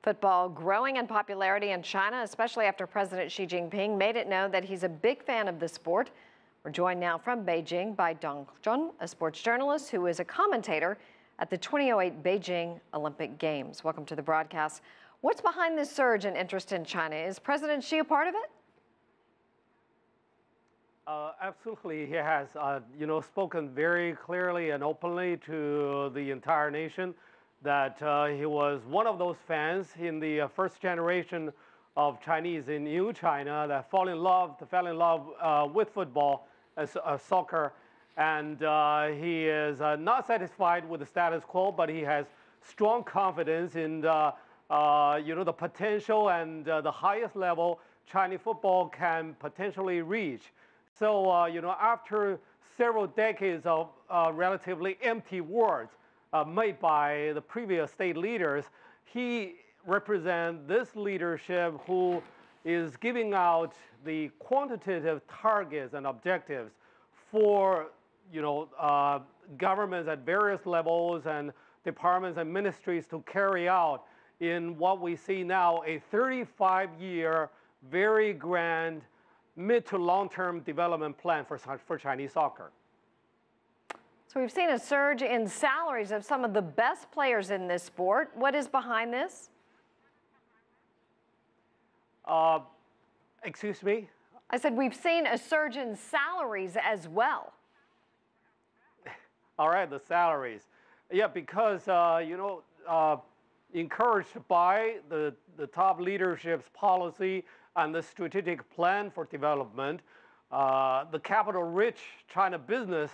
Football growing in popularity in China, especially after President Xi Jinping made it known that he's a big fan of the sport. We're joined now from Beijing by Dong Jun, a sports journalist who is a commentator at the 2008 Beijing Olympic Games. Welcome to the broadcast. What's behind this surge in interest in China? Is President Xi a part of it? Absolutely, he has, spoken very clearly and openly to the entire nation that he was one of those fans in the first generation of Chinese in New China that fell in love with football, soccer, and he is not satisfied with the status quo, but he has strong confidence in the potential and the highest level Chinese football can potentially reach. So, after several decades of relatively empty words made by the previous state leaders, he represents this leadership who is giving out the quantitative targets and objectives for, governments at various levels and departments and ministries to carry out in what we see now, a 35-year, very grand, mid to long-term development plan for Chinese soccer. So we've seen a surge in salaries of some of the best players in this sport. What is behind this? Excuse me? I said we've seen a surge in salaries as well. All right, the salaries. Yeah, because, encouraged by the top leadership's policy and the strategic plan for development, the capital-rich China business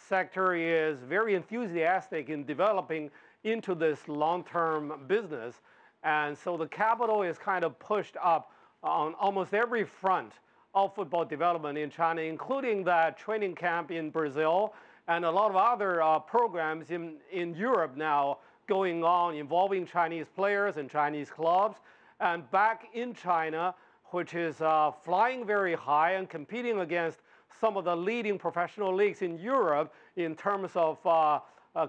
sector is very enthusiastic in developing into this long-term business. And so the capital is kind of pushed up on almost every front of football development in China, including that training camp in Brazil and a lot of other programs in Europe now going on involving Chinese players and Chinese clubs. And back in China, which is flying very high and competing against some of the leading professional leagues in Europe in terms of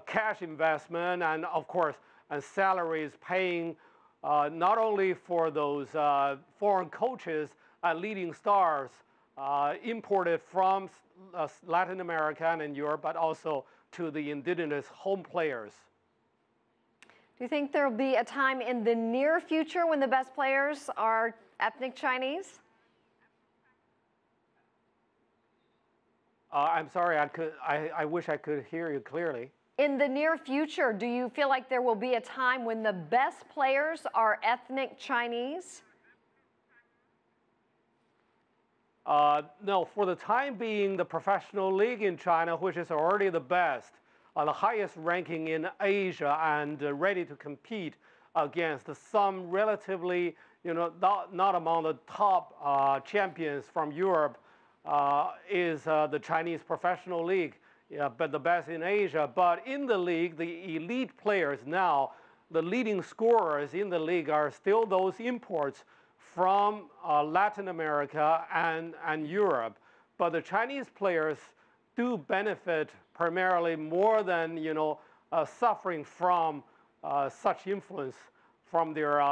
cash investment and, of course, and salaries paying not only for those foreign coaches and leading stars imported from Latin America and Europe, but also to the indigenous home players. Do you think there will be a time in the near future when the best players are ethnic Chinese? I'm sorry, I wish I could hear you clearly. In the near future, do you feel like there will be a time when the best players are ethnic Chinese? No, for the time being, the professional league in China, which is already the best, the highest ranking in Asia and ready to compete against some relatively, not among the top champions from Europe, is the Chinese professional league, but the best in Asia. But in the league, the elite players now, the leading scorers in the league are still those imports from Latin America and Europe. But the Chinese players do benefit primarily more than, suffering from such influence from their